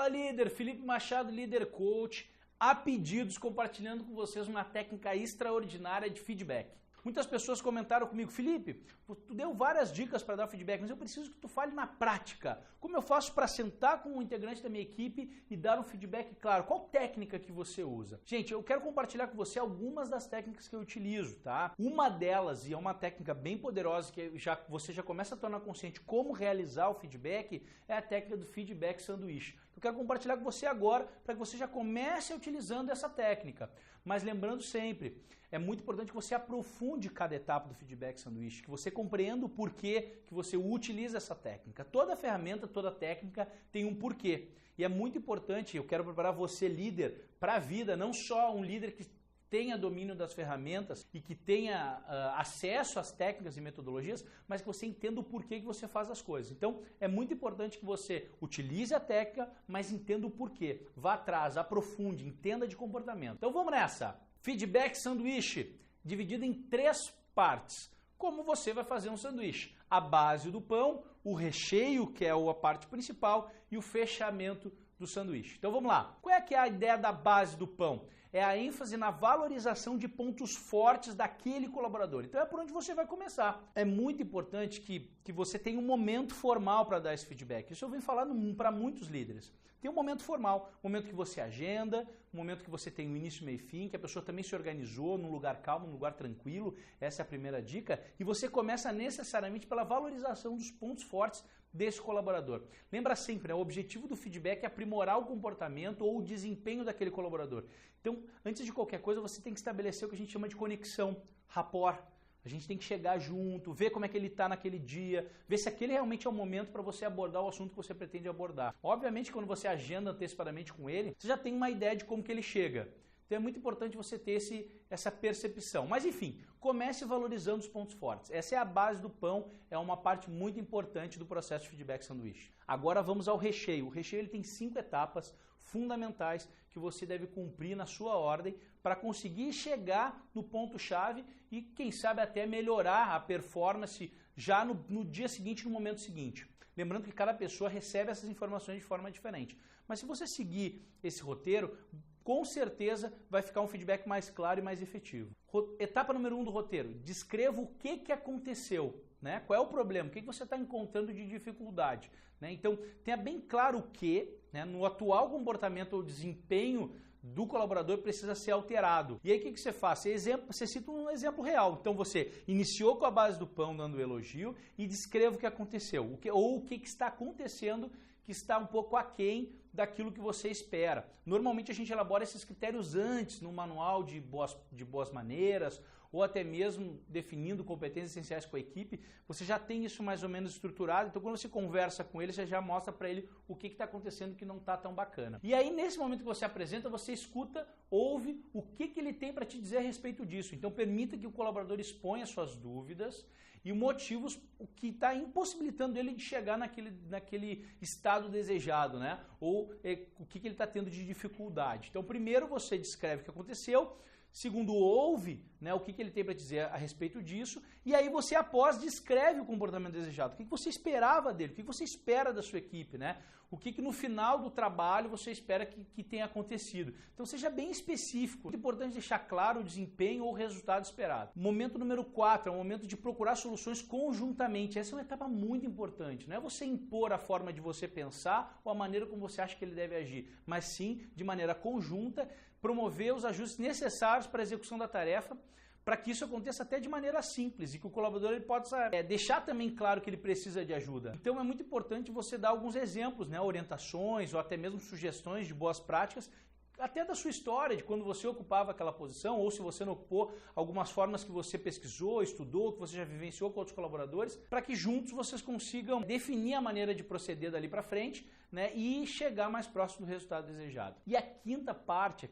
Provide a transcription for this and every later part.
líder, Felipe Machado, líder coach, a pedidos, compartilhando com vocês uma técnica extraordinária de feedback. Muitas pessoas comentaram comigo, Felipe, tu deu várias dicas para dar feedback, mas eu preciso que tu fale na prática. Como eu faço para sentar com um integrante da minha equipe e dar um feedback claro? Qual técnica que você usa? Gente, eu quero compartilhar com você algumas das técnicas que eu utilizo, tá? Uma delas, e é uma técnica bem poderosa, que você já começa a tornar consciente como realizar o feedback, é a técnica do feedback sanduíche. Eu quero compartilhar com você agora para que você já comece utilizando essa técnica. Mas lembrando sempre, é muito importante que você aprofunde cada etapa do feedback sanduíche, que você compreenda o porquê que você utiliza essa técnica. Toda ferramenta, toda técnica tem um porquê. E é muito importante, eu quero preparar você líder para a vida, não só um líder que tenha domínio das ferramentas e que tenha acesso às técnicas e metodologias, mas que você entenda o porquê que você faz as coisas. Então, é muito importante que você utilize a técnica, mas entenda o porquê. Vá atrás, aprofunde, entenda de comportamento. Então, vamos nessa. Feedback sanduíche, dividido em 3 partes. Como você vai fazer um sanduíche? A base do pão, o recheio, que é a parte principal, e o fechamento do sanduíche. Então vamos lá. Qual é que é a ideia da base do pão? É a ênfase na valorização de pontos fortes daquele colaborador. Então é por onde você vai começar. É muito importante que você tenha um momento formal para dar esse feedback. Isso eu venho falando para muitos líderes. Tem um momento formal, um momento que você agenda, um momento que você tem o início, meio e fim, que a pessoa também se organizou num lugar calmo, num lugar tranquilo. Essa é a primeira dica. E você começa necessariamente pela valorização dos pontos fortes desse colaborador. Lembra sempre, o objetivo do feedback é aprimorar o comportamento ou o desempenho daquele colaborador. Então, antes de qualquer coisa, você tem que estabelecer o que a gente chama de conexão, rapport. A gente tem que chegar junto, ver como é que ele está naquele dia, ver se aquele realmente é o momento para você abordar o assunto que você pretende abordar. Obviamente, quando você agenda antecipadamente com ele, você já tem uma ideia de como que ele chega. Então é muito importante você ter essa percepção. Mas enfim, comece valorizando os pontos fortes. Essa é a base do pão, é uma parte muito importante do processo de feedback sanduíche. Agora vamos ao recheio. O recheio ele tem 5 etapas fundamentais que você deve cumprir na sua ordem para conseguir chegar no ponto-chave e quem sabe até melhorar a performance já no dia seguinte, no momento seguinte. Lembrando que cada pessoa recebe essas informações de forma diferente. Mas se você seguir esse roteiro, com certeza vai ficar um feedback mais claro e mais efetivo. Etapa número 1 do roteiro, descreva o que aconteceu, né? Qual é o problema, o que você está encontrando de dificuldade, né? Então tenha bem claro o que, né, no atual comportamento ou desempenho do colaborador precisa ser alterado. E aí o que você faz? Você cita um exemplo real. Então você iniciou com a base do pão dando elogio e descreva o que aconteceu, ou o que está acontecendo que está um pouco aquém daquilo que você espera. Normalmente a gente elabora esses critérios antes no manual de boas maneiras ou até mesmo definindo competências essenciais com a equipe. Você já tem isso mais ou menos estruturado, então quando você conversa com ele, você já mostra para ele o que está acontecendo que não está tão bacana. E aí nesse momento que você apresenta, você escuta, ouve o que ele tem para te dizer a respeito disso. Então permita que o colaborador exponha suas dúvidas e motivos o que está impossibilitando ele de chegar naquele estado desejado, né? Ou o que ele está tendo de dificuldade. Então primeiro você descreve o que aconteceu, segundo, ouve, né, o que ele tem para dizer a respeito disso, e aí você, após, descreve o comportamento desejado. O que você esperava dele, o que você espera da sua equipe, né? O que no final do trabalho você espera que tenha acontecido. Então seja bem específico. É muito importante deixar claro o desempenho ou o resultado esperado. Momento número 4 é o momento de procurar soluções conjuntamente. Essa é uma etapa muito importante. Não é você impor a forma de você pensar ou a maneira como você acha que ele deve agir, mas sim, de maneira conjunta, promover os ajustes necessários para a execução da tarefa, para que isso aconteça até de maneira simples e que o colaborador ele possa deixar também claro que ele precisa de ajuda. Então é muito importante você dar alguns exemplos, né, orientações ou até mesmo sugestões de boas práticas, até da sua história, de quando você ocupava aquela posição, ou se você não ocupou, algumas formas que você pesquisou, estudou, que você já vivenciou com outros colaboradores, para que juntos vocês consigam definir a maneira de proceder dali para frente, né, e chegar mais próximo do resultado desejado. E a quinta parte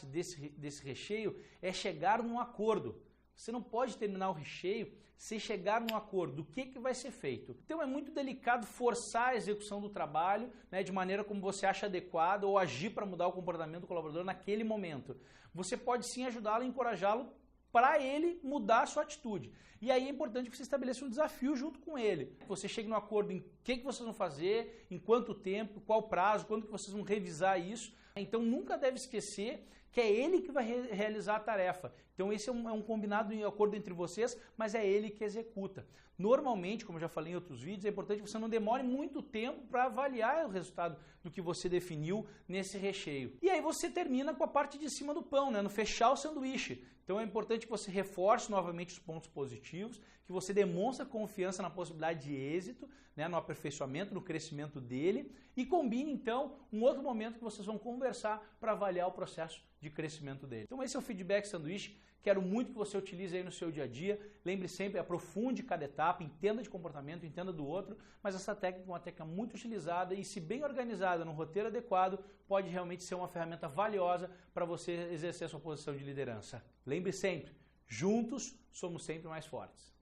desse recheio é chegar num acordo. Você não pode terminar o recheio sem chegar num acordo do que vai ser feito. Então é muito delicado forçar a execução do trabalho, né, de maneira como você acha adequada ou agir para mudar o comportamento do colaborador naquele momento. Você pode sim ajudá-lo e encorajá-lo para ele mudar a sua atitude. E aí é importante que você estabeleça um desafio junto com ele. Você chegue num acordo em o que vocês vão fazer, em quanto tempo, qual prazo, quando que vocês vão revisar isso. Então nunca deve esquecer que é ele que vai realizar a tarefa. Então esse é um combinado em acordo entre vocês, mas é ele que executa. Normalmente, como eu já falei em outros vídeos, é importante que você não demore muito tempo para avaliar o resultado do que você definiu nesse recheio. E aí você termina com a parte de cima do pão, né, no fechar o sanduíche. Então é importante que você reforce novamente os pontos positivos, que você demonstre confiança na possibilidade de êxito, né, no aperfeiçoamento, no crescimento dele, e combine então um outro momento que vocês vão conversar para avaliar o processo de crescimento dele. Então esse é o feedback sanduíche. Quero muito que você utilize aí no seu dia a dia. Lembre sempre, aprofunde cada etapa, entenda de comportamento, entenda do outro, mas essa técnica é uma técnica muito utilizada e, se bem organizada no roteiro adequado, pode realmente ser uma ferramenta valiosa para você exercer a sua posição de liderança. Lembre sempre, juntos somos sempre mais fortes.